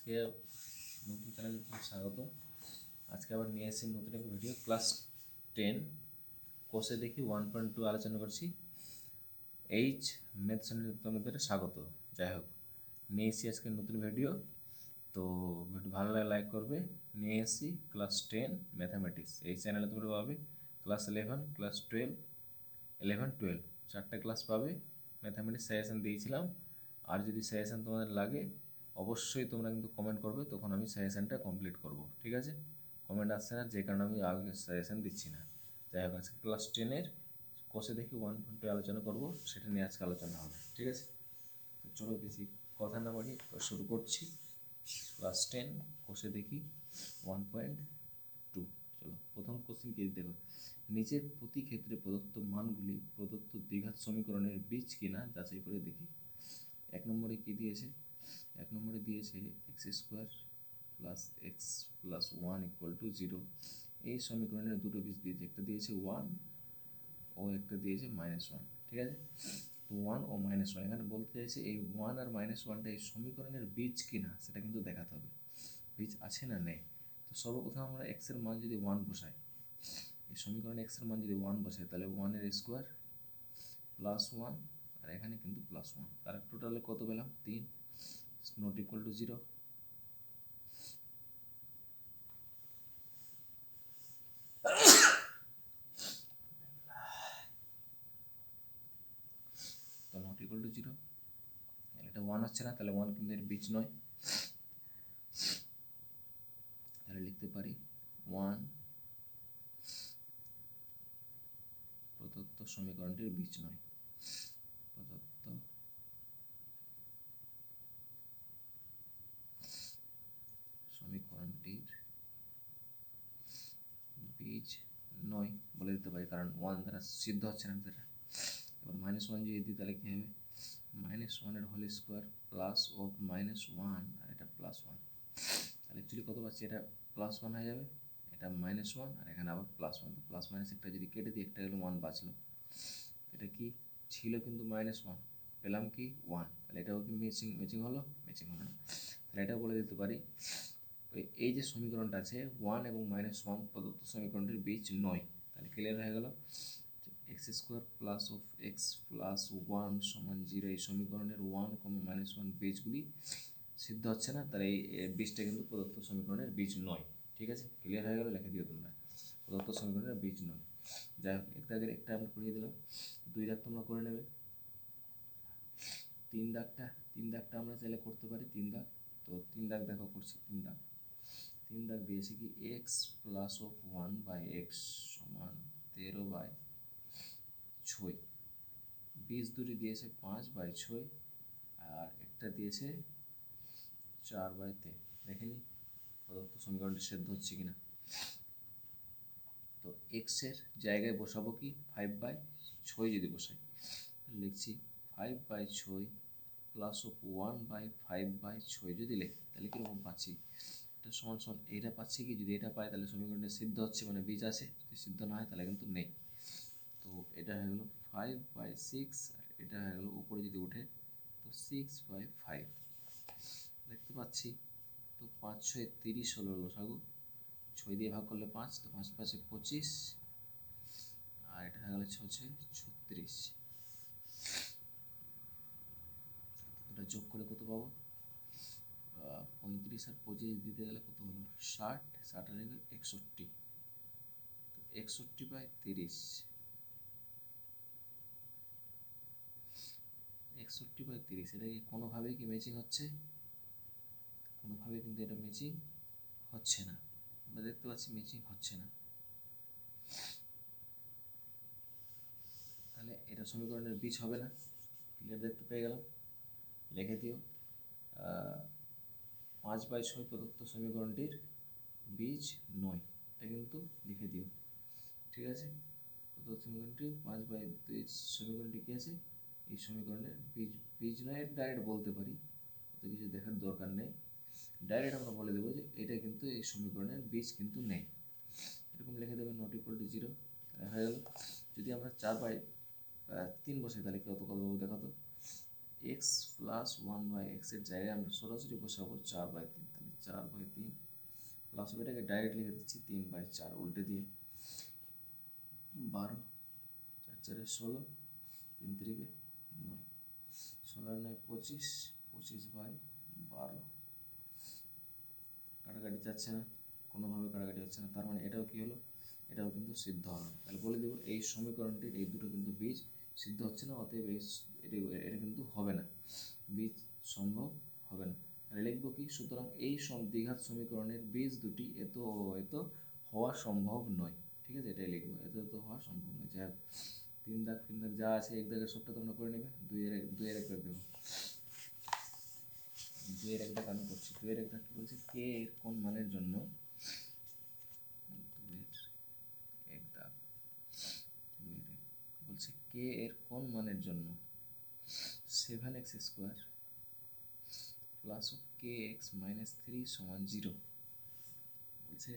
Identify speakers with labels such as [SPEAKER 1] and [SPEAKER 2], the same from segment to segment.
[SPEAKER 1] আজকে নতুন চ্যানেলে স্বাগত। আজকে আবার নিয়ে এসেছি নতুন একটা ভিডিও। ক্লাস 10 কোর্সে দেখি 1.2 আলোচনা করছি। ম্যাথ চ্যানেলে তোমাদের স্বাগত। যাই হোক, নিয়ে এসেছি আজকে নতুন ভিডিও। তো ভিডিও ভালো লাগে লাইক করবে। নিয়ে এসেছি ক্লাস 10 ম্যাথামেটিক্স। এই চ্যানেলে তোমরা পাবে ক্লাস 11, ক্লাস 12, 11, 12 চারটে ক্লাস পাবে। ম্যাথামেটিক্স সাজেশান দিয়েছিলাম। আর যদি সাজেশান তোমাদের লাগে অবশ্যই তোমরা কিন্তু কমেন্ট করবে, তখন আমি সাজেশানটা কমপ্লিট করব। ঠিক আছে? কমেন্ট আসছে না, যে কারণে আমি আগে সাজেশান দিচ্ছি না। যাই হোক, আজকে ক্লাস 10-এর কোর্সে দেখি 1.2 আলোচনা করব, সেটা নিয়ে আজকে আলোচনা হবে। ঠিক আছে? তো চলো বেশি কথা না বাড়িয়ে শুরু করছি। ক্লাস 10 কোর্সে দেখি 1.2। চলো, প্রথম কোশ্চেন কি দেখো, নিচের প্রতি ক্ষেত্রে প্রদত্ত মানগুলি প্রদত্ত দ্বিঘাত সমীকরণের বীজ কিনা যাচাই করে দেখি। এক নম্বরে কি দিয়েছে? এক নম্বরে দিয়েছে x² plus x plus 1 equal to 0। এই সমীকরণের দুটো বীজ দিয়েছে, একটা দিয়েছে 1 ও একটা দিয়েছে -1। ঠিক আছে? তো 1 ও -1 এখানে বলতে চাইছে এই 1 আর -1টা এই সমীকরণের বীজ কিনা সেটা কিন্তু দেখাতে হবে, বীজ আছে না নেই। তো সর্বপ্রথম আমরা এক্সের মান যদি 1 বসাই, এই সমীকরণে এক্সের মান যদি 1 বসাই, তাহলে 1 এর স্কোয়ার প্লাস 1 আর এখানে কিন্তু প্লাস 1, তার টোটালে কত পেলাম? 3, নট ইকুয়াল টু 0। তো নট ইকুয়াল টু 0, এটা 1 হচ্ছে না, তাহলে 1 কিন্তু এর বীজ নয়। তাহলে লিখতে পারি 1 প্রদত্ত সমীকরণটির বীজ নয়। প্রদত্ত সমীকরণটির বীজ নয় বলে দিতে পারি, কারণ 1 দ্বারা সিদ্ধ হচ্ছে না সেটা। এবার -1 যদি দিই তাহলে কী হবে? -1 এর হোল স্কোয়ার প্লাস অফ -1 আর এটা +1। তাহলে অ্যাকচুয়ালি কত পাচ্ছি? এটা +1 হয়ে যাবে, এটা -1 আর এখানে আবার +1। তো প্লাস মাইনাস একটা যদি কেটে দিই, একটা গেলো 1 বাঁচলো। এটা কি ছিল? কিন্তু -1, পেলাম কি 1। তাহলে এটাও কি ম্যাচিং হলো? ম্যাচিং হলো না। তাহলে এটাও বলে দিতে পারি এই যে সমীকরণটা আছে 1 এবং -1 প্রদত্ত সমীকরণটির বীজ নয়। তাহলে ক্লিয়ার হয়ে গেল। x² plus of x plus 1 সমান 0 এই সমীকরণের 1, -1 বীজগুলি সিদ্ধ হচ্ছে না, তাহলে এই বীজটা কিন্তু প্রদত্ত সমীকরণের বীজ নয়। ঠিক আছে? ক্লিয়ার হয়ে গেল, লিখে দিও তোমরা প্রদত্ত সমীকরণের বীজ নয়। যাই হোক, একটা আমরা করিয়ে দিলাম। 2 দাগ তোমরা করে নেবে। 3 দাগটা আমরা চাইলে করতে পারি 3 দাগ। তো 3 দাগ দেখো করছি। 3 দাগ দিয়েছে কি এক্স প্লাস অফ 1/x সমান 13/6। বীজ দুটি দিয়েছে 5/6 আর একটা দিয়েছে 4/13। দেখে নি প্রদত্ত সমীকরণটি সিদ্ধ হচ্ছে কিনা। তো এক্সের জায়গায় বসাবো কি 5/6 যদি বসাই, লিখছি 5/6 প্লাস অফ 1/5/6 যদি লিখি, তাহলে কীরকম পাচ্ছি? এটা সমান সমান এইটা পাচ্ছি কি? যদি এটা পাই তাহলে সমীকরণটা সিদ্ধ হচ্ছে, মানে বীজ আছে। যদি সিদ্ধ না হয় তাহলে কিন্তু নেই। তো এটা হয়ে গেলো 5/6 আর এটা হয়ে গেলো উপরে যদি উঠে তো 6/5 দেখতে পাচ্ছি। তো 5 6 30 হলো লসাগু। 6 দিয়ে ভাগ করলে 5, তো 5 5 25 আর এটা হয়ে গেলো 6 36। এটা যোগ করে কত পাবো? 35 আর 25 দিতে গেলে কত হলো? 60, 60 আর 61। তো 61/30, 61/30 এটা কি কোনোভাবেই কি ম্যাচিং হচ্ছে? কোনোভাবেই কিন্তু এটা ম্যাচিং হচ্ছে না। আমরা দেখতে পাচ্ছি ম্যাচিং হচ্ছে না। তাহলে এটা সমীকরণের বীজ হবে না। ক্লিয়ার দেখতে পেয়ে গেলাম, লিখে দিও 5/6 প্রদত্ত সমীকরণটির বীজ নয়। এটা কিন্তু লিখে দিও। ঠিক আছে? প্রদত্ত সমীকরণটি 5/2 সমীকরণটি কী আছে? এই সমীকরণের বীজ নয় ডাইরেক্ট বলতে পারি, অত কিছু দেখার দরকার নেই। ডাইরেক্ট আমরা বলে দেবো যে এটা কিন্তু এই সমীকরণের বীজ কিন্তু নেই। এরকম লিখে দেবে নট ইকুয়াল টু 0। হয়ে গেল। যদি আমরা 4/3 বসাই তাহলে কত পাবো দেখো তো? এক্স প্লাস 1/x এর জায়গায় আমরা সরাসরি বসাবো 4/3। 4/3 প্লাস এটাকে ডাইরেক্ট লিখে দিচ্ছি 3/4 উল্টে দিয়ে 12, 4 4 16, 3 3 9, 16 9 25, 25/12। কাটাকাটি যাচ্ছে না, কোনোভাবে কাটাকাটি হচ্ছে না, তার মানে এটাও কী হলো, এটাও কিন্তু সিদ্ধ হবে না। তাহলে বলে দেবো এই সমীকরণটির এই দুটো কিন্তু বীজ সিদ্ধ হচ্ছে না, অতএব এটা কিন্তু হবে না, বীজ সম্ভব হবে না। তাহলে লিখবো কি, সুতরাং এই দ্বিঘাত সমীকরণের বীজ দুটি এত এত হওয়া সম্ভব নয়। ঠিক আছে, এটাই লিখবো, এত এত হওয়া সম্ভব নয়। যাই হোক, 3 দাগ 3 দাগ যা আছে 1 দাগের সবটা তোমরা করে নেবে। 2 এর 1 দাগ দেবো, 2 এর 1 দাগ আমি করছি। 2 এর 1 দাগ কি বলছে, কে এর কোন মানের জন্য, 2 এর 1 দাগ, 2 এর 1 বলছে কে এর কোন মানের জন্য 7x² প্লাস kx মাইনাস 3 সমান 0। বলছে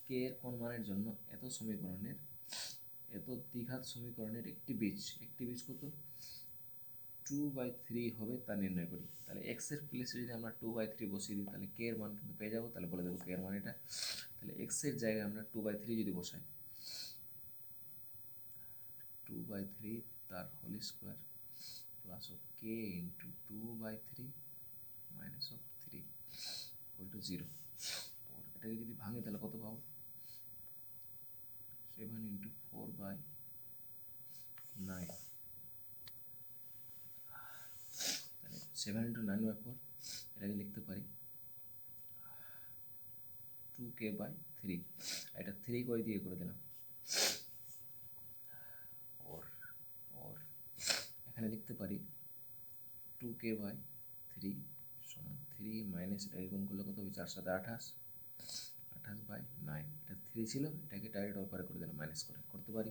[SPEAKER 1] কে এর কোন মানের জন্য এত সমীকরণের, এত দ্বিঘাত সমীকরণের একটি বীজ কত 2/3 হবে তা নির্ণয় করি। তাহলে এক্স এর প্লেসে যদি আমরা 2/3 বসিয়ে দিই তাহলে কে এর মান কিন্তু পেয়ে যাবো। তাহলে বলে দেবো কে এর মান এটা। তাহলে এক্স এর জায়গায় আমরা 2/3 যদি বসাই, 2/3 তার whole square plus of k into 2/3 minus of 3 equal to 0। এটাকে যদি ভাঙে তাহলে কত পাবো, 7 ইন্টু 4/9। তাহলে 7 ইন্টু 9/4, এটাকে লিখতে পারি 2k/3। এটা 3 কয় দিয়ে করে দিলাম, ওর এখানে লিখতে পারি 2k/3 সমান 3 মাইনাস এটাকে গুণ করলে কত হবে, 4 7 28, 28/9। এটা 3 ছিল, এটাকে ডাইরেক্ট ওপারে করে দিলাম, মাইনাস করতে পারি।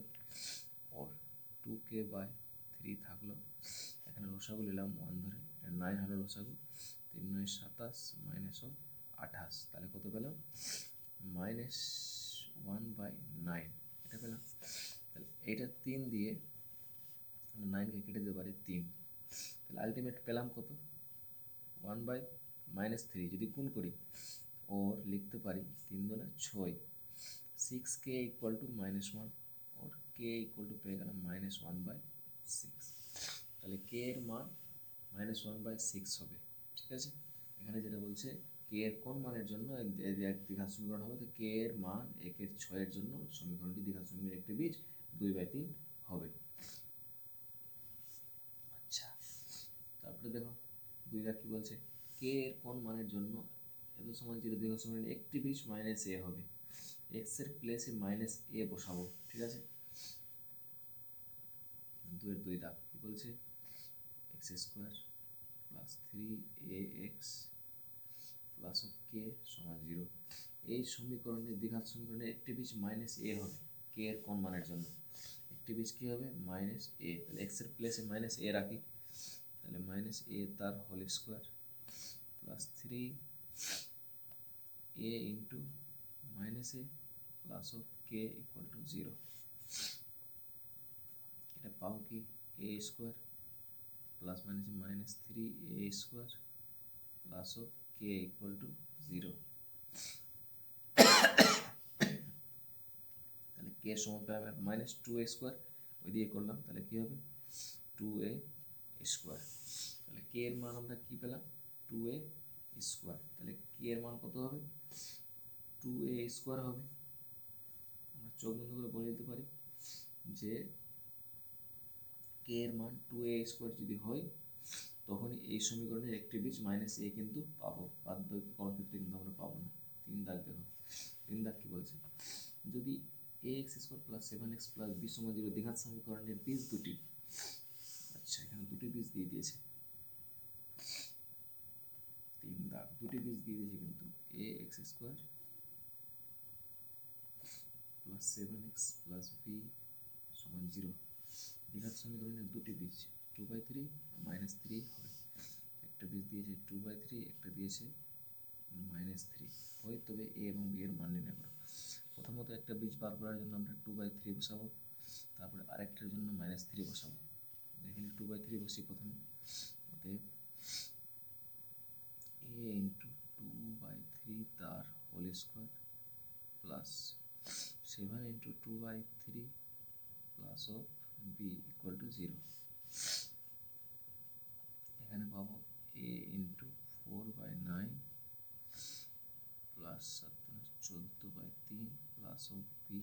[SPEAKER 1] ওর 2k/3 থাকলো, এখানে লসাগু নিলাম 1 ধরে, 9 হলো লসাগু, 3 9 27 মাইনাস 28, তাহলে কত পেলাম, -1/9 এটা পেলাম। তাহলে এইটা 3 দিয়ে 9কে কেটে দিতে পারি 3, তাহলে আলটিমেট পেলাম কত, 1/-3 যদি গুণ করি ওর লিখতে পারি 3 দুগুণে 6, 6k equal to -1, or K equal two পেয়ে গেলাম -1/6। তাহলে কে এর মান -1/6 হবে। ঠিক আছে, এখানে যেটা বলছে কে এর কোন মানের জন্য দ্বিঘাত সমীকরণ হবে, তো কে এর মান 1/6 জন্য সমীকরণটি দ্বিঘাত সমীকরণের একটি বীজ 2/3 হবে। আচ্ছা, তারপরে দেখো 2 দাগ কি বলছে, কে এর কোন মানের জন্য এত সমান 0 দ্বিঘাত সমীকরণের একটি বীজ -a হবে। এক্স এর প্লেসে -a বসাবো। ঠিক আছে, 2 এর 2 দাগ কি বলছে, x² plus 3ax plus of কে সমান 0। এই সমীকরণের দ্বিঘাত সমীকরণের একটি বীজ -a হবে কে এর কোন মানের জন্য, একটি বীজ কী হবে -a। তাহলে এক্স এর প্লেসে -a রাখি, তাহলে -a তার whole square plus 3a into -a plus of k equal to 0। এটা পাও কি a square plus -3a² plus of k equal to 0। তাহলে কে সমান পাবে -2a², ওই দিয়ে করলাম, তাহলে কী হবে 2a²। তাহলে কে এর মান আমরা কী পেলাম 2a²। তাহলে কে এর মান কত হবে 2a² হবে। আমরা চোখ বন্ধ করে বলে দিতে পারি যে কে এর মান 2a² যদি হয় তখনই এই সমীকরণের একটি বীজ -a কিন্তু পাবো, বাদ বাকি কোনো ক্ষেত্রে কিন্তু আমরা পাবো না। 3 দাগ দেখো, 3 দাগ কী বলছে, যদি ax² plus 7x plus b সমান 0 দ্বিঘাত সমীকরণের বীজ দুটি, আচ্ছা এখানে দুটি বীজ দিয়ে দিয়েছে, 3 দাগ দুটি বীজ দিয়ে দিয়েছে কিন্তু ax² plus 7x plus b সমান 0 দ্বিঘাত সমীকরণের দুটি বীজ 2/3 -3 হবে। একটা বীজ দিয়েছে 2/3, একটা দিয়েছে -3 হয়, তবে a এবং b এর মান নির্ণয় করো। প্রথমত একটা বীজ বার করার জন্য আমরা 2/3 বসাবো, তারপরে আরেকটার জন্য -3 বসাবো। এখানে 2/3 বসি প্রথমে, অতএব a into 2/3 square plus 7 × 2/3 plus of b equal to 0। এখানে পাবো a × 4/9 plus 14/3 plus of b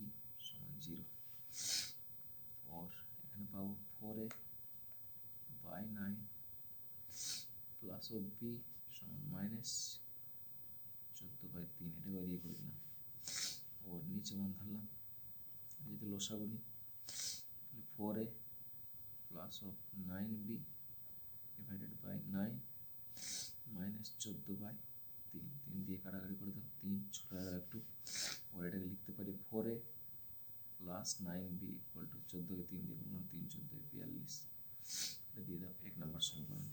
[SPEAKER 1] সমান 0। और এখানে পাবো 4a/9 প্লাস অফ বি সমান মাইনাস 14/3, এটা দিয়ে করে দিলাম। ওর নিচে মান ধরলাম, যদি লসাগু নিই 4a plus of 9b divided by 9 minus 14/3, 3 দিয়ে কাটাকাটি করে দাও, 3 ছোটো হয়ে গেল একটু। ওর এটাকে লিখতে পারি 4a plus 9b equal to 14কে 3 দিয়ে গুণ, 3 14 42, এটা দিয়ে দাও 1 নম্বর সমীকরণ।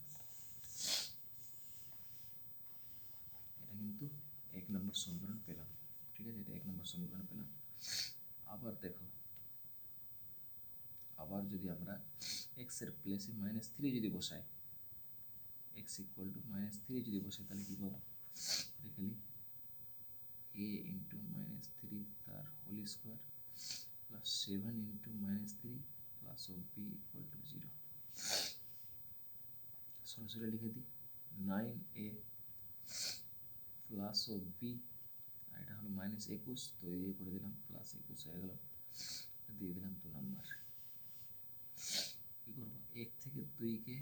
[SPEAKER 1] এটা কিন্তু 1 নম্বর সমীকরণ পেলাম, ঠিক আছে, এটা 1 নম্বর সমীকরণ পেলাম। আবার দেখো, আবার যদি আমরা এক্সের প্লেসে -3 যদি বসাই, এক্স ইকুয়াল টু -3 যদি বসাই, তাহলে কী পাবো দেখে নিই। a × -3 তার whole square plus 7 × -3 plus of b equal to 0। সরাসরি লিখে দিই 9a প্লাস অফ বি, আর এটা হলো -21, তো এই করে দিলাম প্লাস 21 হয়ে গেল, দিয়ে দিলাম 2 নাম্বার। কী করবো, 1 থেকে 2কে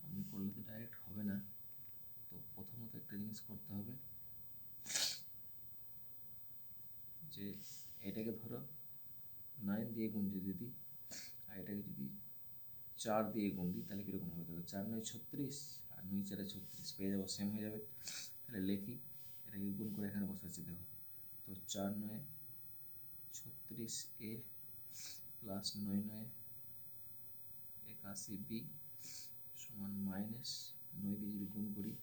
[SPEAKER 1] আমি করলে তো ডাইরেক্ট হবে না, তো প্রথমত একটা জিনিস করতে হবে যে এটাকে ধরো 9 দিয়ে গুণ যদি দিই, আর এটাকে যদি 4 দিয়ে গুণ দিই, তাহলে কীরকম হবে দেখো, 4 9 36 আর 9 4 36 পেয়ে যাবো, সেম হয়ে যাবে। তাহলে লিখি, এটাকে গুণ করে এখানে বসাচ্ছি দেখো, তো 4 9 36a প্লাস 9 9 81b সমান মাইনাস 9 দিয়ে যদি গুণ করি,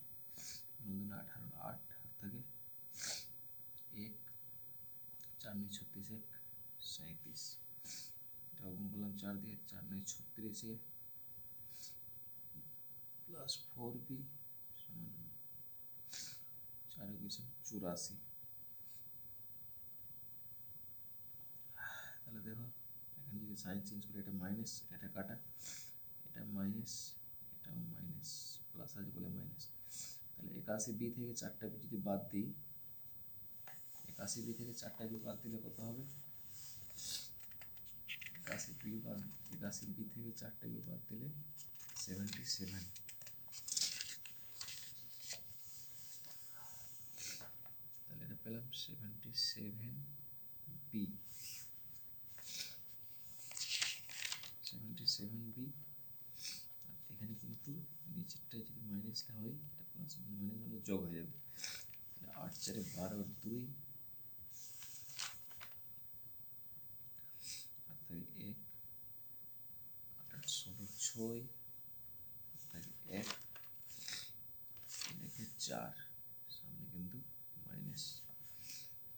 [SPEAKER 1] 9 2 18, 8 হাত থাকে 1, 4 9 36 1 37, এটা গুণ করলাম 4 দিয়ে, 4 9 36a প্লাস 4b সমান 4 21 84। তাহলে দেখো, এখানে যদি সাইন চেঞ্জ করি, এটা মাইনাস, এটা কাটা, এটা মাইনাস, এটাও মাইনাস, প্লাস আছে বলে মাইনাস। তাহলে 81b থেকে 4টা বি যদি বাদ দিই, 81b থেকে 4টা বি বাদ দিলে কত হবে, 81b থেকে 4টা বি বাদ দিলে 77। তাহলে এটা পেলাম 77b, 77b। এখানে কিন্তু নিচেরটায় যদি মাইনাস হয়, এটা প্লাস মাইনাস মানে যোগ হয়ে যাবে। 8 4 12 2 আর 1 8 16 6 1 লিখে 4, সামনে কিন্তু মাইনাস,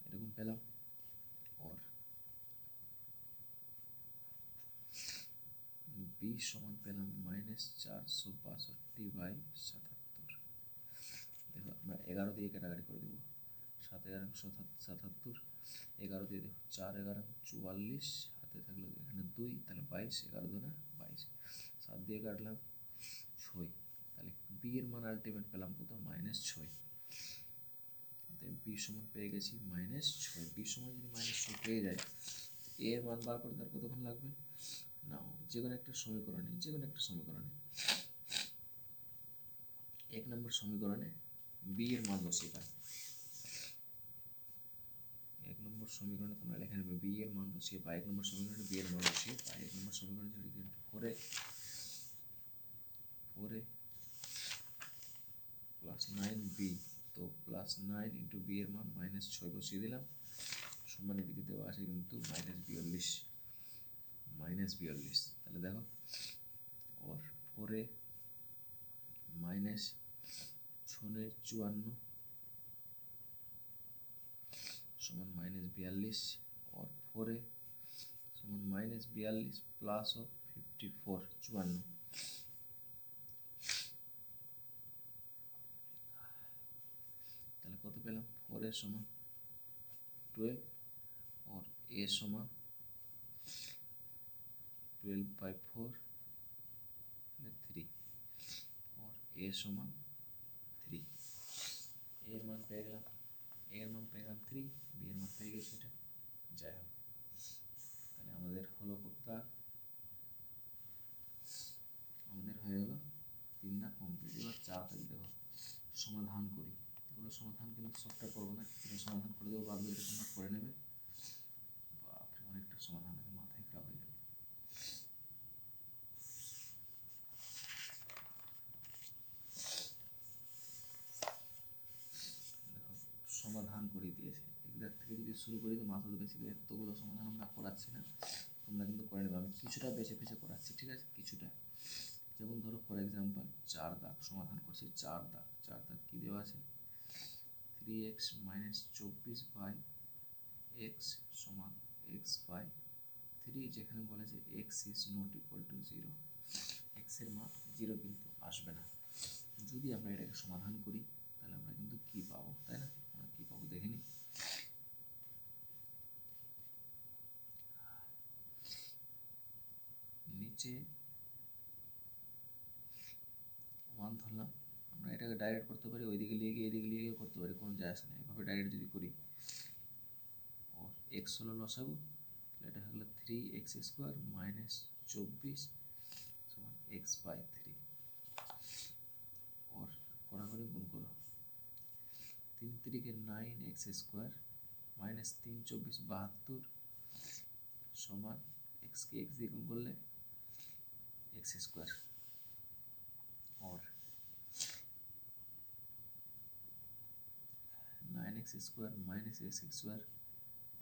[SPEAKER 1] এরকম পেলাম। और বি সমান পেলাম -462/77। দেখো আমরা 11 দিয়ে কাটাকাটি করে দেবো, 7 11 77, 11 দিয়ে দেখো 4 11 44, হাতে থাকলো এখানে 2, তাহলে 22, 11 2 না 22, 7 দিয়ে কাটলাম 6, তাহলে বি এর মান আলটিমেট পেলাম কত, -6। বি সমান পেয়ে গেছি -6। বি সমান যদি -6 পেয়ে যায়, এ এর মান বার করতে আর কতক্ষণ লাগবে না, যে কোনো একটা সমীকরণে 1 নম্বর সমীকরণে বি এর মান বসিয়ে পাই। 1 নম্বর সমীকরণে তোমরা লেখা নেবে বি এর মান বসিয়ে পাই, 1 নম্বর সমীকরণে বি এর মান বসিয়ে পাই। 1 নম্বর সমীকরণে যদি 4a প্লাস 9b, তো প্লাস 9 × বি এর মান -6 বসিয়ে দিলাম, সমান এদিকে দেওয়া আছে কিন্তু -42, তাহলে দেখো, और 4a -6 সমান -42, और 4a সমান -42 প্লাস অফ 54 54। 4 समान 12 और a समान 12/4 3 और a समान 3 এর মান পেয়ে গেলাম, এর মান পেয়ে গেলাম 3, বি এর মান পেয়ে গেছি এটা। যাই হোক, তাহলে আমাদের হলো দাগ, আমাদের হয়ে গেল 3 দাগ কমপ্লিট। এবার 4 দাগ দেখো, সমাধান করি। এগুলো সমাধান কিন্তু সবটা করবো না, এটা সমাধান করে দেবো, বাদ বাকিটা তোমরা করে নেবে। বাপরে, অনেকটা সমাধান আছে, মাথায় খারাপ হয়ে যাবে। দেখো সমাধান করে দিয়েছে, এগুলোর থেকে যদি শুরু করি তো মাথা তো বেশি, এতগুলো সমাধান আমরা করাচ্ছি না, তোমরা কিন্তু করে নেবে। আমি কিছুটা বেছে বেছে করাচ্ছি, ঠিক আছে, কিছুটা। যেমন ধরো ফর এক্সাম্পল 4 দাগ সমাধান করছি, 4 দাগ কী দেওয়া আছে, 3x - 24/x সমান x/3, যেখানে বলেছে x is not equal to 0, এক্সের মান 0 কিন্তু আসবে না। যদি আমরা এটাকে সমাধান করি তাহলে আমরা কিন্তু কী পাবো, তাই না? আমরা কী পাবো দেখে নিই। নিচে 1 ধরলাম, আমরা এটাকে ডাইরেক্ট করতে পারি, ওইদিকে নিয়ে গিয়ে এদিকে নিয়ে গিয়ে করতে পারি, কোনো যায় আসে না। এভাবে ডাইরেক্ট যদি করি, ও এক্স হলো লসাগু, তাহলে এটা হলো 3x² - 24 সমান x/3, और কড়াকড়ি গুণ করো, 3 3 9x² - 3 24 72 সমান x কে x দিয়ে গুণ করলে x², और 9x² - x² -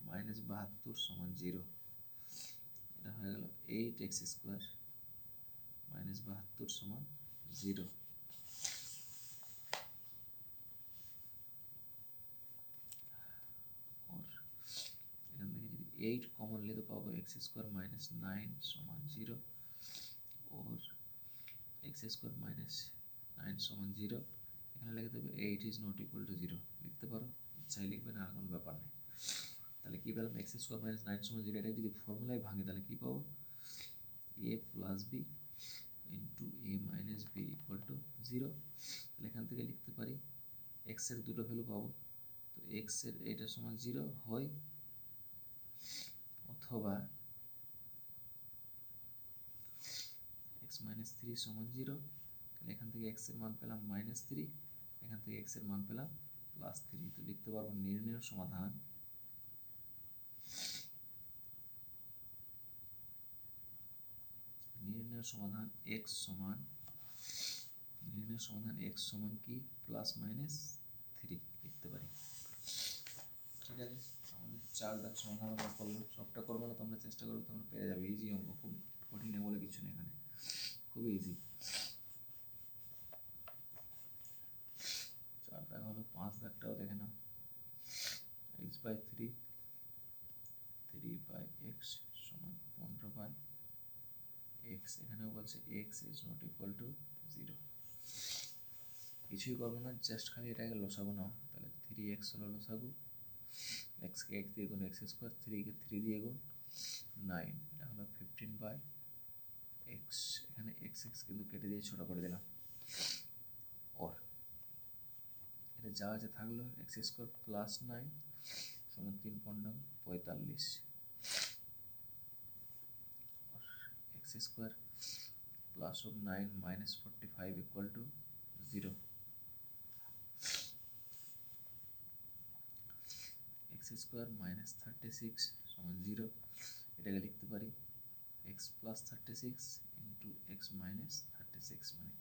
[SPEAKER 1] 72 সমান 0, এটা হয়ে গেল 8x² - 72 সমান 0। এখান থেকে যদি 8 কমন নিলে তো পাবো x² - 9 সমান 0, और x² - 9 সমান 0। এখানে লিখে দেবে 8 ইজ নট ইকুয়াল টু 0, লিখতে পারো, ইচ্ছাই লিখবে না, আর কোনো ব্যাপার নেই। তাহলে কী পেলাম, x² - 9 সমান 0। এটা যদি ফর্মুলায় ভাঙে তাহলে কী পাবো, a plus b into a minus b equal to 0। তাহলে এখান থেকে লিখতে পারি এক্সের দুটো ভ্যালু পাবো, তো এক্সের এটা সমান 0 হয়, অথবা x - 3 সমান 0। তাহলে এখান থেকে এক্সের মান পেলাম -3, এখান থেকে এক্সের মান পেলাম +3। তো লিখতে পারবো নির্ণেয় সমাধান x সমান কি +-3 লিখতে পারি, ঠিক আছে। আমাদের 4 দাগ সমাধান আমরা করলাম, সবটা করবো না, তোমরা চেষ্টা করবে, তোমরা পেয়ে যাবে। ইজি অঙ্ক, খুব কঠিন বলে কিছু নেই এখানে, খুবই ইজি। 4 দাগ হলো, 5 দাগটাও দেখে নাও, x/3 3/x সমান 15/x, এখানেও বলছে x is not equal to 0। কিছুই করবো না, জাস্ট খালি এটাকে লসাগু নাও। তাহলে 3x হলো লসাগু, x কে x দিয়ে গুণ x², 3 কে 3 দিয়ে গুণ 9, এটা হলো 15/x। এখানে x কিন্তু কেটে দিয়ে ছোটো করে দিলাম, और এটা যা আছে থাকলো, x² + 9 সমান 3 × 45, x² + 9 - 45 ইকুয়াল টু 0। x² - 36 সমান 0, এটাকে লিখতে পারি x + 36 ইন্টু x - 36, মানে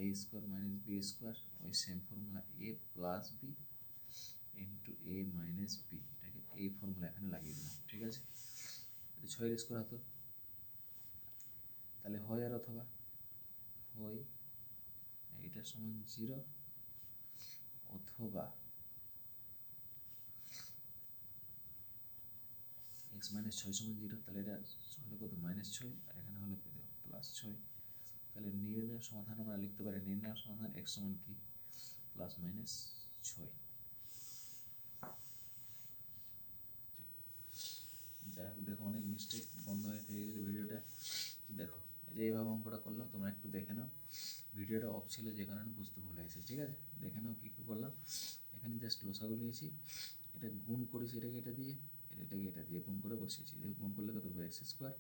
[SPEAKER 1] a² - b², ওই same formula a plus b into a minus b, এটাকে এই ফর্মুলা এখানে লাগিয়ে দিলাম, ঠিক আছে। 6 স্কোয়ার হতো, তাহলে হয় আর অথবা হয় এইটা সমান 0, অথবা x - 6 সমান 0, তাহলে এটা হলো কত, -6, আর এখানে হলো +6। তাহলে নির্ণয় সমাধান আমরা লিখতে পারি, নির্ণয় সমাধান x সমান কি +-6। যাই হোক দেখো অনেক মিস্টেক বন্ধ হয়ে থেকে গেছে ভিডিওটা। দেখো এই যে এইভাবে অঙ্কটা করলাম, তোমরা একটু দেখে নাও। ভিডিওটা অফ ছিল যে কারণে বুঝতে ভুল হয়েছে, ঠিক আছে? দেখে নাও কী কী করলাম। এখানে জাস্ট লসাগু নিয়েছি, এটা গুণ করেছি, এটাকে এটা দিয়ে, এটাকে এটা দিয়ে গুণ করে বসিয়েছি। এটা গুণ করলে কত হবে? এক্স স্কোয়ার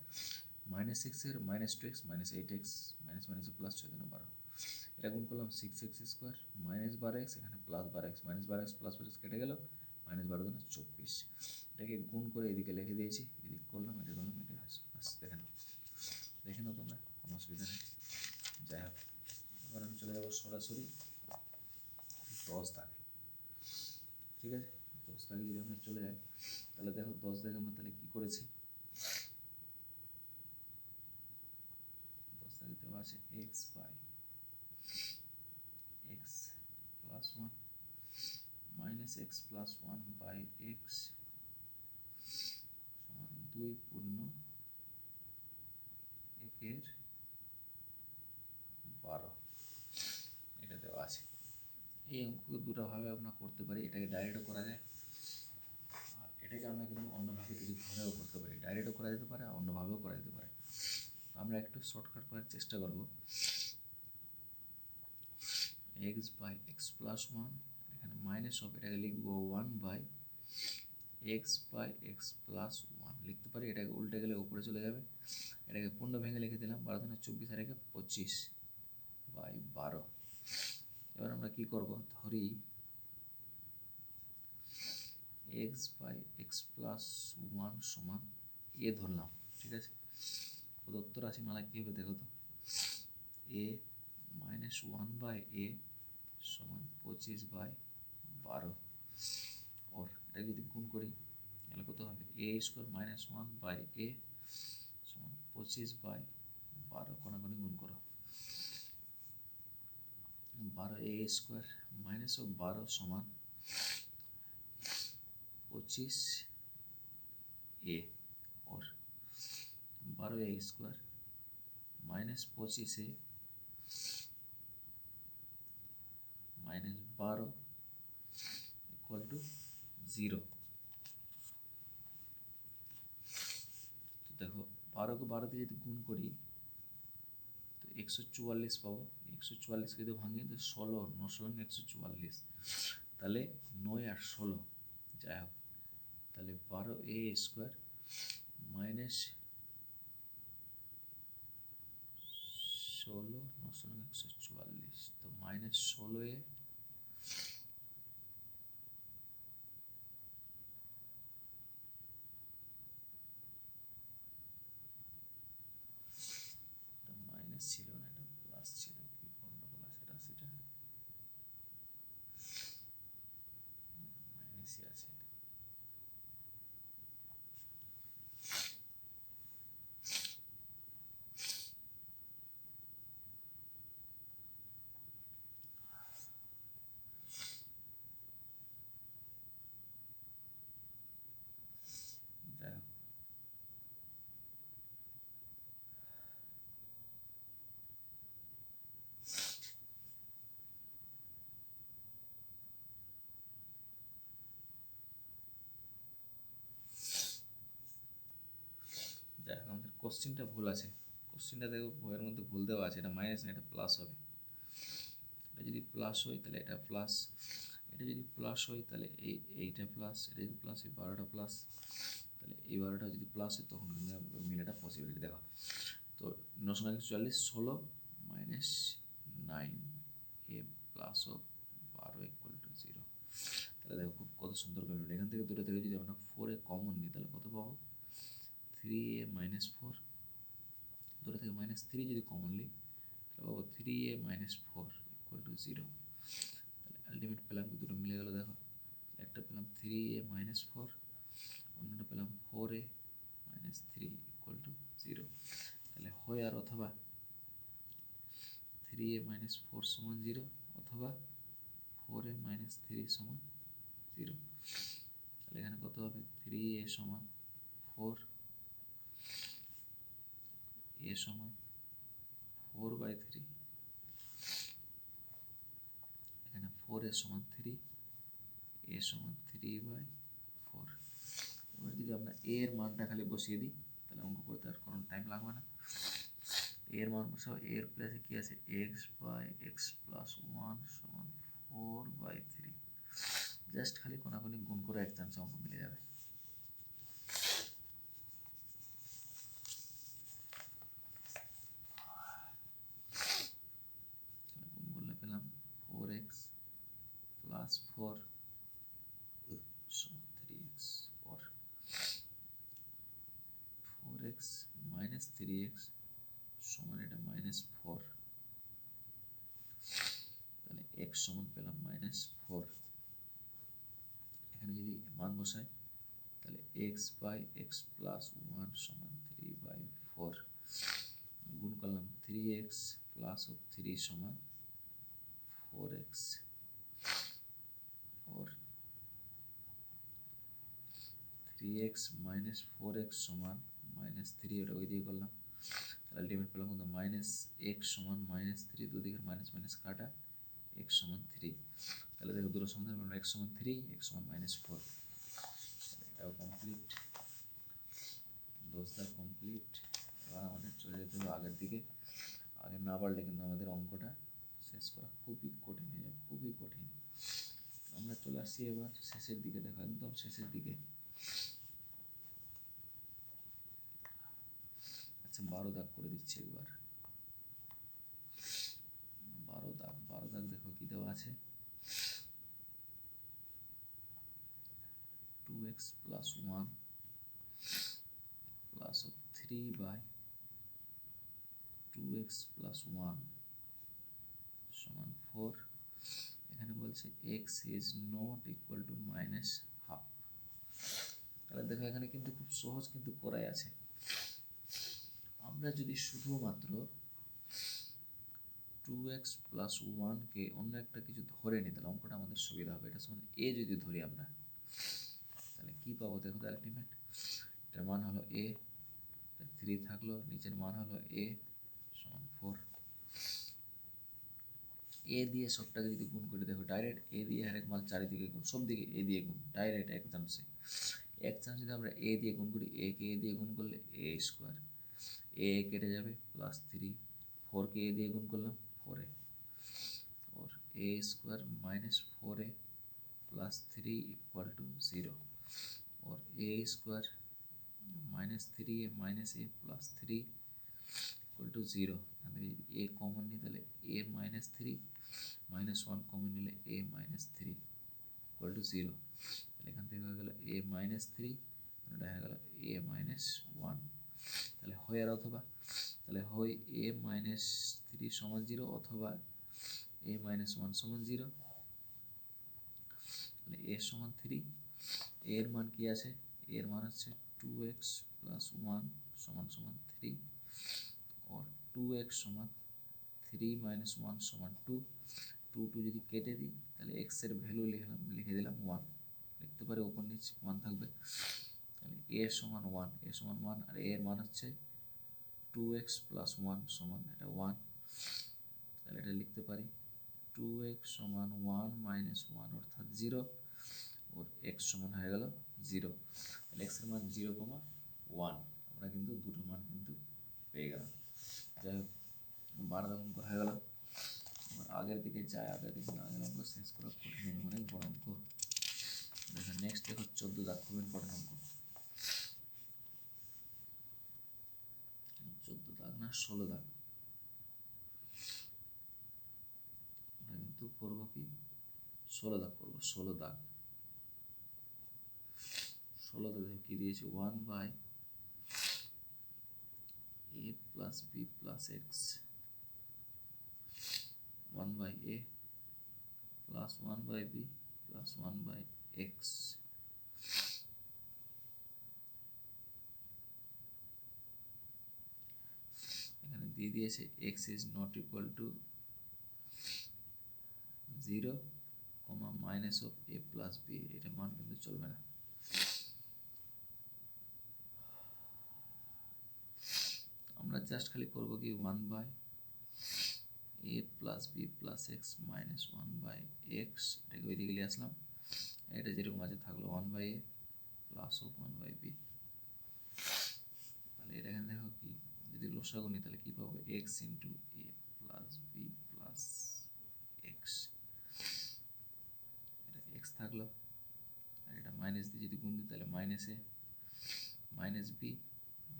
[SPEAKER 1] মাইনাস সিক্সের minus two x minus eight x minus মাইনাসে প্লাস 6×12। এটা গুণ করলাম 6x স্কোয়ার মাইনাস 12x, এখানে plus 12x minus 12x plus 12x কেটে গেল, মাইনাস 12×24। এটাকে গুণ করে এদিকে লিখে দিয়েছি, এদিক করলাম, এটা করলাম, এটা বাস দেখে নাও তোমরা, কোনো অসুবিধা নেই। যাই হোক এবার আমি চলে যাবো সরাসরি 10 দাগে, ঠিক আছে? 10 দাগে যদি আমরা চলে যাই তাহলে দেখো 10 দাগে আমরা তাহলে কী করেছি। 10 দাগে দেওয়া আছে x by x plus 1 minus x plus 1 by x সমান 2 পূর্ণ একের 12, এটা দেওয়া আছে। এই অঙ্ককে দুটোভাবে আমরা করতে পারি, এটাকে ডাইরেক্টও করা যায়, আর এটাকে আমরা কিন্তু অন্যভাবে যদি ঘরেও করতে পারি। ডাইরেক্টও করা যেতে পারে আর অন্যভাবেও করা যেতে পারে। আমরা একটু শর্টকাট করার চেষ্টা করব। এক্স বাই এক্স প্লাস 1, এখানে মাইনাস হবে, এটাকে লিখবো 1 by x by x plus 1 লিখতে পারি। এটাকে উল্টে গেলে উপরে চলে যাবে, এটাকে পূর্ণ ভেঙে লিখে দিলাম 12×24 আর একে 25 বাই 12। এবার আমরা কী করব, ধরি এক্স বাই এক্স প্লাস 1 সমান এ ধরলাম, ঠিক আছে? প্রদত্ত রাশিমালা কী হবে দেখো তো, এ মাইনাস 1 বাই এ সমান 25 বাই 12। ওর এটা যদি গুণ করি তাহলে কত হবে, এ স্কোয়ার মাইনাস 1 বাই এ সমান 25 বাই 12। কোনাকুনি গুণ করো, 12 এ স্কোয়ার মাইনাস 12 সমান 25 এ, और 12 a square minus 25 a minus 12 equal to 0। তো দেখো 12কে 12 দিয়ে যদি গুণ করি তো 144 পাবো। 144কে যদি ভাঙি তো 16, 9 144, তাহলে 9 আর 16, যাই হোক তাহলে 12 এ স্কোয়ার মাইনাস 16, 9 144, তো মাইনাস 16 এ মাইনাস ছিল না, এটা প্লাস ছিল, কি গন্ডগোল আছে সেটা মাইনাসই আছে। যাই হোক আমাদের কোশ্চেনটা ভুল আছে। কোশ্চেনটা দেখো বইয়ের মধ্যে ভুল দেওয়া আছে, এটা মাইনাস না, এটা প্লাস হবে। এটা যদি প্লাস হয় তাহলে এটা প্লাস, এটা যদি প্লাস হয় তাহলে এইটা প্লাস, এটা যদি প্লাস হয় 12টা প্লাস, তাহলে এই 12টা যদি প্লাস হয় তখন কিন্তু মিলাটা পসিবিলিটি দেখো। তো 941 16 মাইনাস 9 এ প্লাস ও 12 ইকুয়াল টু 0। তাহলে দেখো খুব কত সুন্দর করে মিলে। এখান থেকে দুটো থেকে যদি আমরা 4 কমন নিই তাহলে কত পাবো, 3a মাইনাস 4, দুটো থেকে মাইনাস 3 যদি কমন নিই তাহলে পাবো 3a মাইনাস 4 ইকুয়াল টু 0। তাহলে আলটিমেট পেলাম কি, দুটো মিলে গেল দেখো, একটা পেলাম 3a মাইনাস 4, অন্যটা পেলাম 4a মাইনাস 3 ইকুয়াল টু 0। তাহলে হয় আর অথবা 3a মাইনাস 4 সমান 0 অথবা 4a মাইনাস 3 সমান 0। তাহলে এখানে কত হবে, 3a সমান 4, a সমান 4/3, এখানে 4a সমান 3, a সমান 3/4। এবার যদি আমরা এ এর মানটা খালি বসিয়ে দিই তাহলে অঙ্ক করতে আর কোনো টাইম লাগবে না। এর মান বসাও, এর প্লেসে কী আছে x by x plus one সমান 4/3। জাস্ট খালি কোনাকুনি গুণ করে এক চান্সে অঙ্ক মিলে যাবে। গুণ করলে পেলাম 4x প্লাস 4 সমান 3x, or 4x minus 3x সমান এটা -4। তাহলে x সমান পেলাম -4। এখানে যদি মান বসাই তাহলে x by x plus one সমান 3/4। গুণ করলাম 3x প্লাস 3 সমান 4x, और 3x মাইনাস 4x সমান -3, ওটা ওই দিয়ে করলাম। তাহলে আলটিমেট পেলাম কত -x সমান -3, দুদিকের মাইনাস মাইনাস কাটা, x সমান 3। তাহলে দেখো দুটো সমাধান পেলাম, x সমান 3, x সমান -4। এটাও কমপ্লিট, 10টা কমপ্লিট। এবার আমাদের চলে যেতে হবে আগের দিকে। আগে না পারলে কিন্তু আমাদের অঙ্কটা শেষ করা খুবই কঠিন হয়ে যাবে, খুবই কঠিন। আমরা চলে আসছি এবার শেষের দিকে, দেখো একদম শেষের দিকে। আচ্ছা 12 দাগ করে দিচ্ছি একবার। 12 দাগ দেখো কি দেওয়া আছে, 2x plus 1 plus 3/2x plus 1 সমান 4। এখানে বলছে x is not equal two -12। তাহলে দেখো এখানে কিন্তু খুব সহজ কিন্তু করাই আছে। আমরা যদি শুধুমাত্র 2x প্লাস 1কে অন্য একটা কিছু ধরে নিই তাহলে অঙ্কটা আমাদের সুবিধা হবে। এটা সমান a যদি ধরি আমরা তাহলে কী পাবো দেখো তো আলটিমেট। এটার মান হলো a, 3 থাকলো, নিচের মান হলো a সমান 4। এ দিয়ে সবটাকে যদি গুণ করে দেখো ডাইরেক্ট এ দিয়ে আরেক মান চারিদিকে গুণ, সব দিকে এ দিয়ে গুণ ডাইরেক্ট এক চান্সে। এক চান্স যদি আমরা এ দিয়ে গুণ করি, এ কে এ দিয়ে গুণ করলে এ স্কোয়ার, এ কেটে যাবে প্লাস 3, 4কে এ দিয়ে গুণ করলাম 4a, और a square -4a plus 3 equal to 0, और a square -3a -a plus 3 equal to 0। a common नहीं তাহলে a -3 -1 কমন নিলে a -3 ইকুয়াল টু 0। তাহলে এখান থেকে হয়ে গেল a -3, এটা হয়ে গেল a -1। তাহলে হয় আর অথবা, তাহলে হয় a -3 সমান 0 অথবা a -1 সমান 0। তাহলে a সমান 3, এর মান কি আছে, এর মান হচ্ছে 2x প্লাস 1 সমান 3, और 2x সমান 3 - 1 সমান 2। 2 যদি কেটে দিই তাহলে x এর ভ্যালু লিখে দিলাম 1, লিখতে পারে ওপর নিচ 1 থাকবে। তাহলে a সমান 1, a সমান 1, আর a এর মান হচ্ছে 2x প্লাস 1 সমান এটা 1। তাহলে এটা লিখতে পারি 2x সমান 1 - 1 অর্থাৎ 0, और x সমান হয়ে গেল 0। তাহলে x এর মান 0,1। আমরা কিন্তু দুটো মান কিন্তু পেয়ে গেলাম। যাই হোক 12 অঙ্ক হয়ে গেল। আগের দিকে যায়, আগের দিকে আগের অঙ্ক শেষ করা কঠিন, অনেক বড় অঙ্ক। দেখো নেক্সট দেখো 14 দাগ, খুব ইম্পর্টেন্ট অঙ্ক। 14 দাগ না 16 দাগ। আমরা কিন্তু করবো কি 16 দাগ করবো, 16 দাগ। 16 দাগে কি দিয়েছে 1/a plus b plus x, 1/a plus 1/b plus 1/x। এখানে দিয়ে দিয়েছে x is not equal to 0, minus of a plus b, এটা মান কিন্তু চলবে না। আমরা জাস্ট খালি করবো কি 1/a plus b plus x minus 1/x, এটাকে ওইদিকে নিয়ে আসলাম। এটা যেরকম আছে থাকলো 1/a প্লাস অফ 1/b। তাহলে এটা এখানে দেখো কি, যদি লসাগু নিই তাহলে কী পাবো, x into a plus B plus x, এটা এক্স থাকলো, আর এটা মাইনাস দিয়ে যদি গুণ দিই তাহলে minus a minus B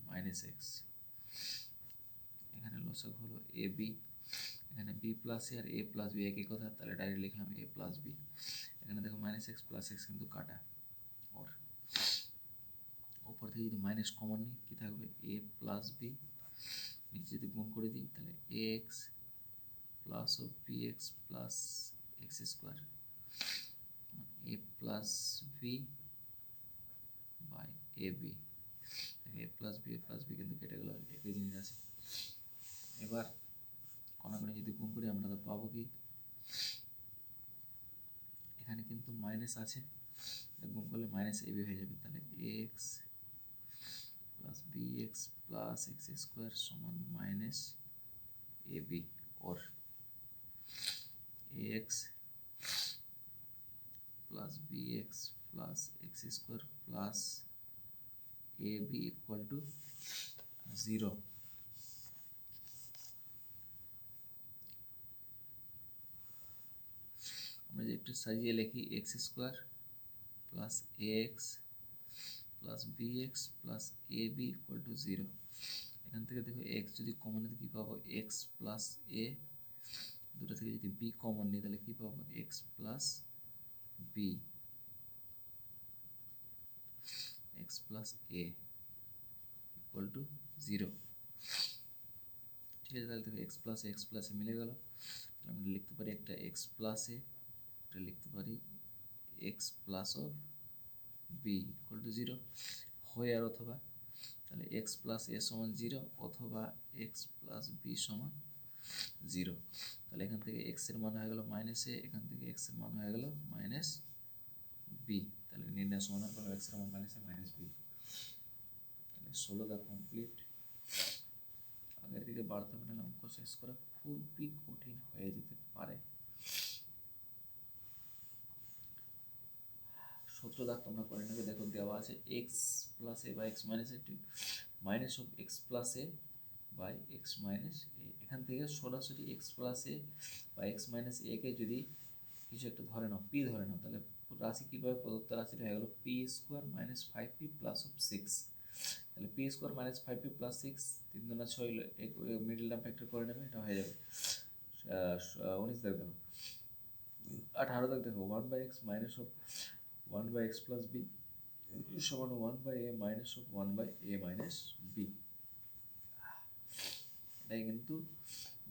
[SPEAKER 1] minus x. এখানে লসাগু হলো এ বি, এখানে বি প্লাস এ আর এ প্লাস বি একই কথা, তাহলে ডাইরেক্ট লিখলাম এ প্লাস বি। এখানে দেখো মাইনাস এক্স প্লাস এক্স কিন্তু কাটা, ওর উপর থেকে যদি মাইনাস কমন নিই কী থাকবে, এ প্লাস বি, নিচে যদি গুণ করে দিই তাহলে a x plus of b x plus x square, a plus b by a b. A plus b কিন্তু কেটে গেল, একই জিনিস আছে। এবার কোনাকুনি যদি গুণ করি আমরা তো পাবো কি, এখানে কিন্তু মাইনাস আছে, গুণ করলে মাইনাস এ বি হয়ে যাবে, তাহলে a x plus b x plus x square সমান মাইনাস এ বি, ওর a x plus b x plus x square plus a b equal to 0। আমরা যে একটু সাজিয়ে লিখি, x square plus a x plus b x plus a b equal to 0। এখান থেকে দেখো এক্স যদি কমন নিতে কী পাবো, এক্স প্লাস এ, দুটো থেকে যদি বি কমন নিই তাহলে কী পাবো, x plus b x plus a equal to 0। ঠিক আছে, তাহলে দেখো এক্স প্লাস এ মিলে গেল, আমরা লিখতে পারি একটা এক্স প্লাস এ, এটা লিখতে পারি x plus of b equal to 0 হয়, আর অথবা তাহলে এক্স প্লাস এ সমান 0 অথবা এক্স প্লাস বি সমান 0। তাহলে এখান থেকে এক্স এর মান হয়ে গেল মাইনাস এ, এখান থেকে এক্স এর মান হয়ে গেল মাইনাস বি, তাহলে নির্ণয় সমাধান করলো এক্স এর মান মাইনাস এ মাইনাস বি। তাহলে 16 কমপ্লিট। আগের দিকে বাড়তে হবে না, অঙ্ক শেষ করা খুবই কঠিন হয়ে যেতে পারে। 17 দাগ তোমরা করে নেবে, দেখো দেওয়া আছে x plus a by x minus a minus of x plus a by x minus a. এখান থেকে সরাসরি এক্স প্লাস এ বা এক্স মাইনাস একে যদি কিছু একটা ধরে নাও, পি ধরে নাও, তাহলে রাশি কীভাবে প্রদত্ত রাশিটা হয়ে গেল P square minus 5p plus of 6। তাহলে P square minus 5p plus 6, 3 দুনা 6, middle term factor করে নেবে, এটা হয়ে যাবে 19 দাগ দেখো, 18 দাগ দেখো 1/x minus of 1/x plus b সমান 1/a minus of 1/a minus B. এটাই কিন্তু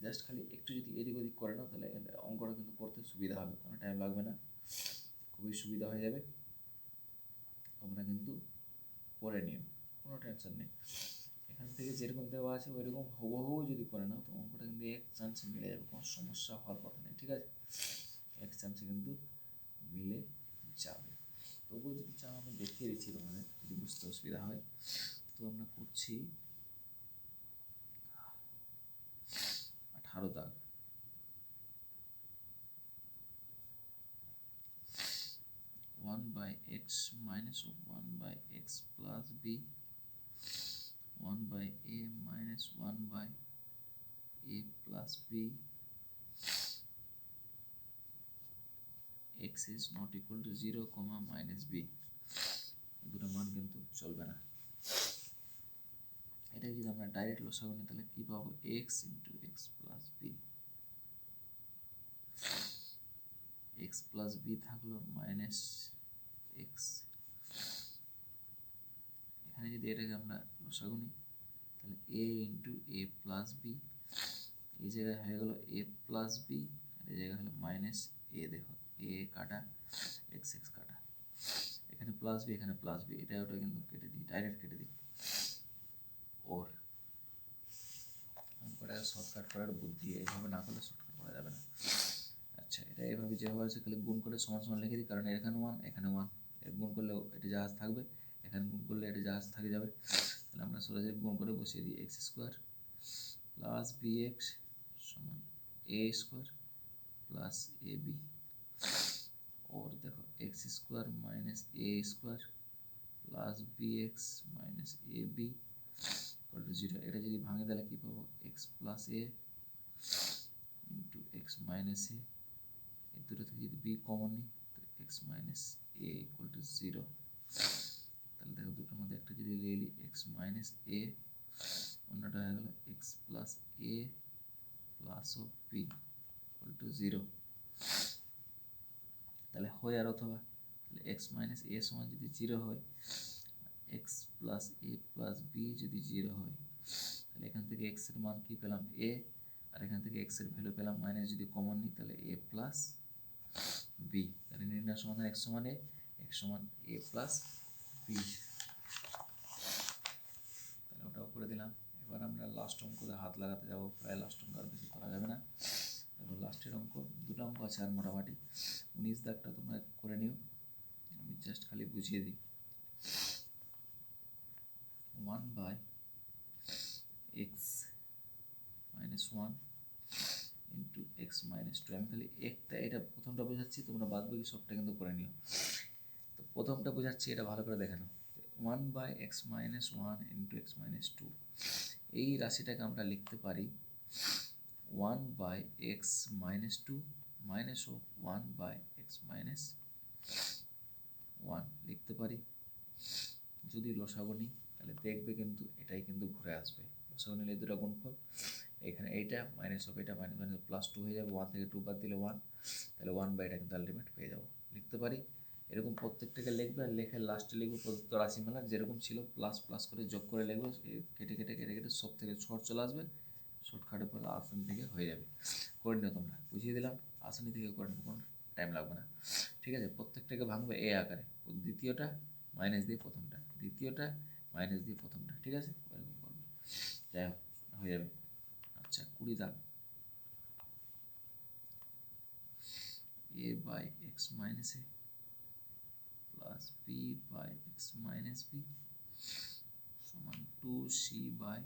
[SPEAKER 1] জাস্ট খালি একটু যদি এদিক ওদিক করে নাও তাহলে অঙ্কটা কিন্তু করতে সুবিধা হবে, কোনো টাইম লাগবে না, খুবই সুবিধা হয়ে যাবে। তোমরা কিন্তু করে নিও, কোনো টেনশন নেই। এখান থেকে যেরকম দেওয়া আছে ওইরকম হুবহু যদি করে নাও তো অঙ্কটা কিন্তু এক চান্সে মিলে যাবে, কোনো সমস্যা হওয়ার কথা নেই। ঠিক আছে, এক চান্সে কিন্তু মিলে যাবে। তবুও যদি চাও আমি দেখিয়ে দিচ্ছি তোমাদের, যদি বুঝতে অসুবিধা হয়। তো আমরা করছি 18 দাগ, one by x minus of 1/x plus b 1/a minus 1/a plus b x is not equal to 0, minus b, দুটো মান কিন্তু চলবে না। এটা যদি আমরা ডাইরেক্ট লসাগু নিই তাহলে কী পাবো, x into x plus b, x plus b থাকলো মাইনাস এক্স। এখানে যদি এটাকে আমরা লসাগু নিই তাহলে a into a plus b, এই জায়গায় হয়ে গেল এ প্লাস বি, আর এই জায়গায় হলো মাইনাস এ। দেখো এ কাটা এক্স এক্স কাটা, এখানে প্লাস বি এখানে প্লাস বি, এটা ওটা কিন্তু কেটে দিই, ডাইরেক্ট কেটে দিই। ওর অঙ্কটাকে শর্টকাট করার বুদ্ধি, এইভাবে না করলে শর্টকাট করা যাবে না। আচ্ছা, এটা এইভাবে যেভাবে আছে খালি গুণ করে সমান সমান লিখে দিই, কারণ এখানে 1 এখানে 1, এর গুণ করলেও এটা জাহাজ থাকবে, এখানে গুণ করলে এটা জাহাজ থাকে যাবে। তাহলে আমরা সরাসরি গুণ করে বসিয়ে দিই, x square plus b x সমান a square plus a b, और देखो x square minus a square
[SPEAKER 2] plus b x minus a b equal to 0। এটা যদি ভাঙে তাহলে কী পাবো, x plus a into x minus a, এই দুটো থেকে যদি বি কমন নিই তো x minus a equal to 0। তাহলে দেখো দুটোর মধ্যে একটা যদি নিয়ে নিই এক্স মাইনাস এ, অন্যটা হয়ে গেল এক্স প্লাস এ প্লাস ও বি ইকুয়াল টু 0। তাহলে হয় আর অথবা, তাহলে এক্স মাইনাস এ সমান যদি 0 হয়, x plus a plus B যদি 0 হয়, তাহলে এখান থেকে এক্সের মান কী পেলাম এ, আর এখান থেকে এক্সের ভ্যালু পেলাম মাইনাস, যদি কমন নিই তাহলে এ প্লাস বি। তাহলে নির্ণয় সমাধান এক্স সমান এ, এক্স সমান এ প্লাস বি। তাহলে ওটাও করে দিলাম। এবার আমরা লাস্ট অঙ্কতে হাত লাগাতে যাবো, প্রায় লাস্ট অঙ্ক আর বেশি করা যাবে না। তারপর লাস্টের অঙ্ক, দুটো অঙ্ক আছে আর মোটামুটি 19 দাগটা তোমরা করে নিও, আমি জাস্ট খালি বুঝিয়ে দিই। 1 by x minus 1 into x minus 2। আমি তাহলে একটা, এটা প্রথমটা বোঝাচ্ছি, তোমরা বাদ বাকি সবটা কিন্তু করে নিও। তো প্রথমটা বোঝাচ্ছি, এটা ভালো করে দেখে নাও। 1 by x minus 1 into x minus 2, এই রাশিটাকে আমরা লিখতে পারি 1 বাই এক্স মাইনাস 2 মাইনাস ও 1 বাই এক্স মাইনাস 1 লিখতে পারি। যদি লসাগু নিই তাহলে দেখবে কিন্তু এটাই কিন্তু ঘুরে আসবে। লসাগু নিলে দুটো গুণফল, এখানে এইটা মাইনাস অফ এটা মাইনাস মাইনাস প্লাস 2 হয়ে যাবে, 1 থেকে 2 বাদ দিলে 1, তাহলে 1 বাই এটা কিন্তু আলটিমেট পেয়ে যাবো, লিখতে পারি। এরকম প্রত্যেকটাকে লিখবে, আর লেখে লাস্টে লিখবো প্রদত্ত রাশিমালা যেরকম ছিল প্লাস প্লাস করে যোগ করে লিখবো, কেটে কেটে কেটে কেটে সব থেকে শর্ট চলে আসবে, শর্টকাটে পড়লে আসনি থেকে হয়ে যাবে। করে নিও তোমরা, বুঝিয়ে দিলাম, আসনি থেকে করে নিও, কোনো টাইম লাগবে না। ঠিক আছে, প্রত্যেকটাকে ভাঙবে এ আকারে, দ্বিতীয়টা মাইনাস দিয়ে প্রথমটা, দ্বিতীয়টা মাইনাস দিয়ে প্রথমটা, ঠিক আছে, ওরকম করবে, যাই হোক হয়ে যাবে। আচ্ছা 20 দাগ, a by x minus a plus b by x minus b সমান 2c by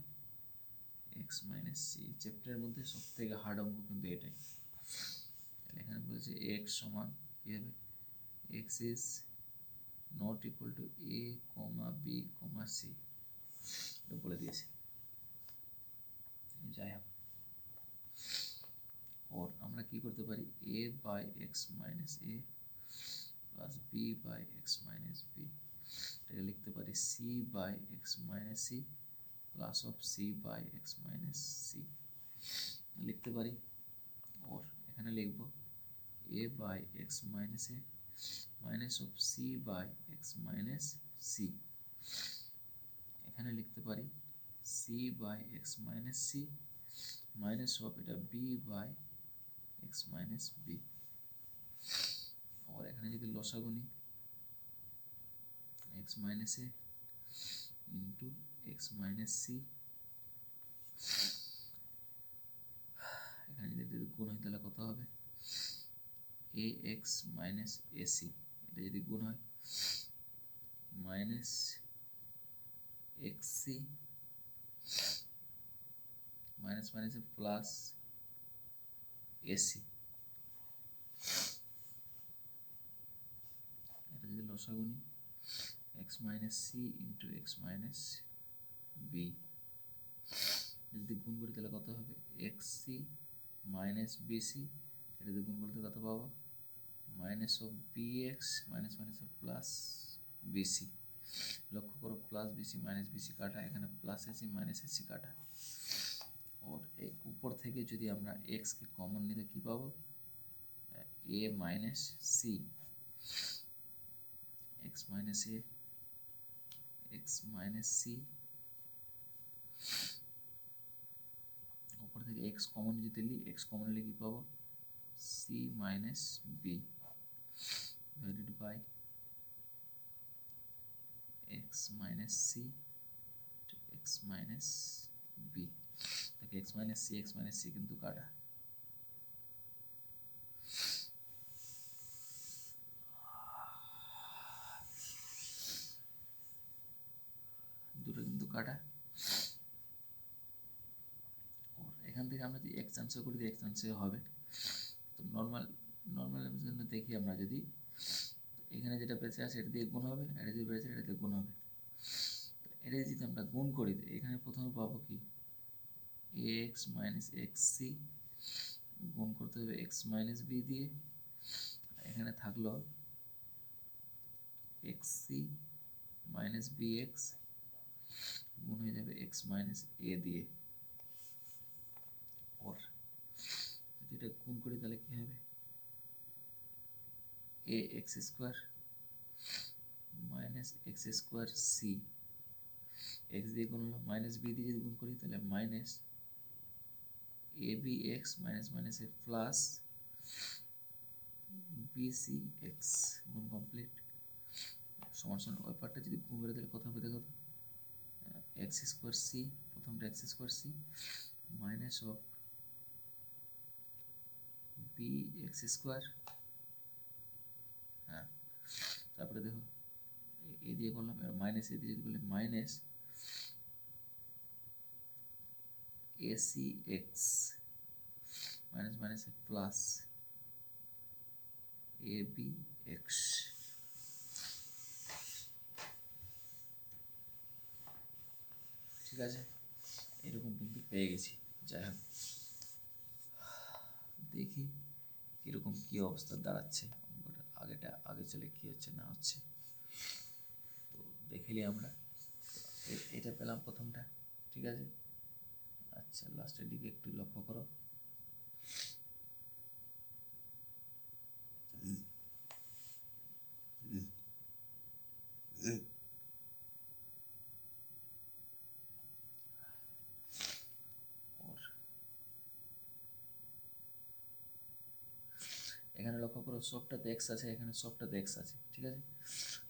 [SPEAKER 2] x minus C. চ্যাপ্টারের মধ্যে সব থেকে হার্ড অঙ্ক কিন্তু এটাই। এখানে বলেছে এক্স সমান কী হবে, x is not equal to a comma b comma c, এটা বলে দিয়েছে। যাই হোক, ওর আমরা কি করতে পারি, a by x minus a plus b by x minus b, এটাকে লিখতে পারি c by x minus c plus of c by x minus c লিখতে পারি। ওর এখানে লিখব a by x minus a minus of c by x minus c, এখানে লিখতে পারি c by x minus c minus of এটা b by x minus b. আর এখানে যদি লসাগু নিই এক্স মাইনাস এ ইন্টু এক্স মাইনাস সি, এখানে যদি গুণ হয় তাহলে কত হবে, a x minus a c, এটা যদি গুণ হয় মাইনাস এক্স সি মাইনাস মাইনাসে প্লাস এসি, এটা যদি লসাগু নিই x minus c into x minus b, যদি গুণ করি তাহলে কত হবে, এক্স সি মাইনাস বিসি, এটা যদি গুণ করতে কত পাবো, minus of b x minus minus plus bc. লক্ষ্য করো প্লাস বিসি মাইনাস বিসি কাটা, এখানে প্লাস এসি মাইনাস এসি কাটা। और এই উপর থেকে যদি আমরা x কে কমন নিলে কি পাবো, a মাইনাস সি, x মাইনাস এ x মাইনাস সি, উপর থেকে x কমন যদি নিই, x কমন নিলে কি পাবো, c minus b divided by x minus c x minus b. দেখো x মাইনাস সি কিন্তু কাটা, দুটো কিন্তু কাটা। এখান থেকে আমরা যদি এক্স আনসার করি এক্স আনসার হবে। তো নর্মাল জন্য দেখি আমরা যদি এখানে যেটা বেঁচে আছে এটা দিয়ে গুণ হবে, এটা যে বেঁচে এটা দিয়ে গুণ হবে। এটা যদি আমরা গুণ করি এখানে প্রথমে পাবো কি এক্স মাইনাস এক্স সি, গুণ করতে হবে এক্স মাইনাস বি দিয়ে, এখানে থাকলো x c minus b x গুণ হয়ে যাবে এক্স মাইনাস এ দিয়ে। ওর যদি এটা গুণ করি তাহলে কি হবে a x square minus x square c, x দিয়ে গুণ মাইনাস বি দিয়ে যদি গুণ করি তাহলে minus a b x minus minus a plus b c x, গুণ কমপ্লিট। সমান সমান ওই পার্টটা যদি গুণ করে তাহলে কত হবে দেখো তো, এক্স স্কোয়ার সি, প্রথমটা x square c minus of b x square, হ্যাঁ তারপরে দেখো এ দিয়ে করলাম, মাইনাস এ দিয়ে যদি করলে minus a c x minus minus plus a b x. ঠিক আছে, এরকম কিন্তু পেয়ে গেছি। যাই হোক দেখি কীরকম কী অবস্থা দাঁড়াচ্ছে অঙ্কটা, আগে চলে কী হচ্ছে না হচ্ছে, তো দেখে আমরা এটা পেলাম প্রথমটা। ঠিক আছে, আচ্ছা লাস্টের দিকে একটু লক্ষ্য করো, এখানে লক্ষ্য করো সবটাতে এক্স আছে, এখানে সবটাতে এক্স আছে। ঠিক আছে,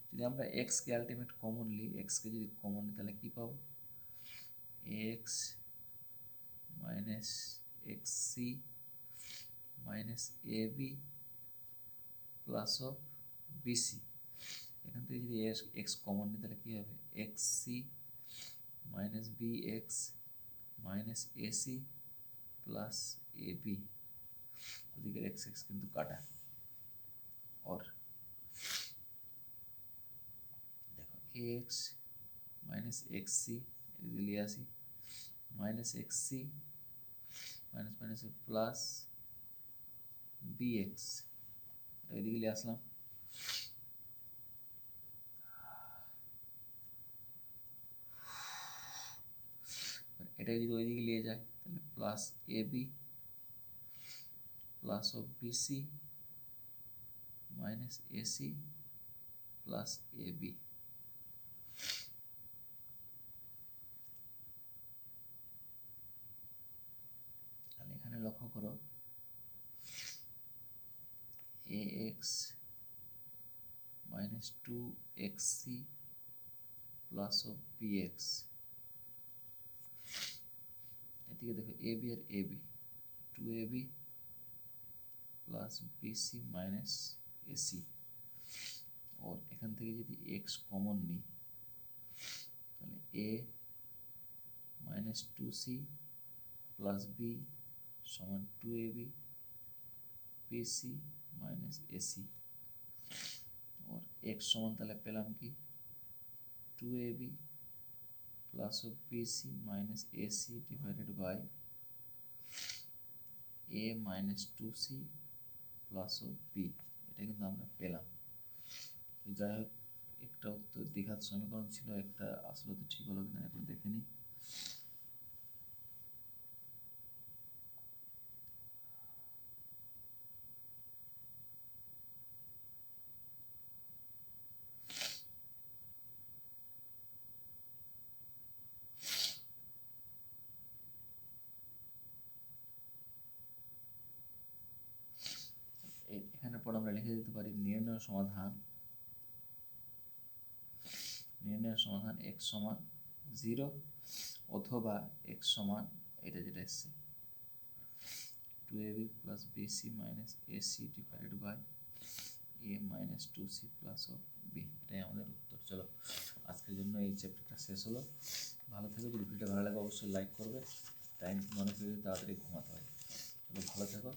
[SPEAKER 2] যদি আমরা এক্সকে আলটিমেট কমন নিই, এক্সকে যদি কমন নিই তাহলে কী পাবো x minus x c minus a b plus of b c. এখান থেকে যদি এক্স কমন নিই তাহলে কী হবে x c minus b x minus a c plus a b, ওদিকে এক্স এক্স কিন্তু কাটা। और देखो एक्स माइनस एक्स सी लिया c minus x c minus minus plus b x এদিকে নিয়ে আসলাম, এটা যদি ওইদিকে নিয়ে যায় তাহলে plus a b plus of b c minus a c plus a b. তাহলে এখানে লক্ষ্য করো a x minus two x c plus of b x, এদিকে দেখো এ বি আর a b, two a b plus BC minus a c, और এখান থেকে যদি এক্স কমন নিই তাহলে a minus two c plus b সমান two a b b c minus a c, और এক্স সমান তাহলে পেলাম কি two a b plus of b c minus AC divided by a minus two c plus of b, এটা কিন্তু আমরা পেলাম। যাই হোক একটা উত্তর দ্বিঘাত সমীকরণ ছিল, একটা আসলে তো ঠিক হলো কিনা এখন দেখে নিই। এখানে পর আমরা লিখে দিতে পারি নির্ণয় সমাধান, নির্ণয় সমাধান x সমান 0 অথবা x সমান এটা যেটা এসছে two a b plus BC minus AC divided by a minus two c plus of b, এটাই আমাদের উত্তর। চলো আজকের জন্য এই চ্যাপ্টারটা শেষ হলো। ভালো থেকো, যদি ভিডিওটা ভালো লাগে অবশ্যই লাইক করবে, টাইম মনে করে তাড়াতাড়ি ঘুমাতে হবে। চলো ভালো থেকো।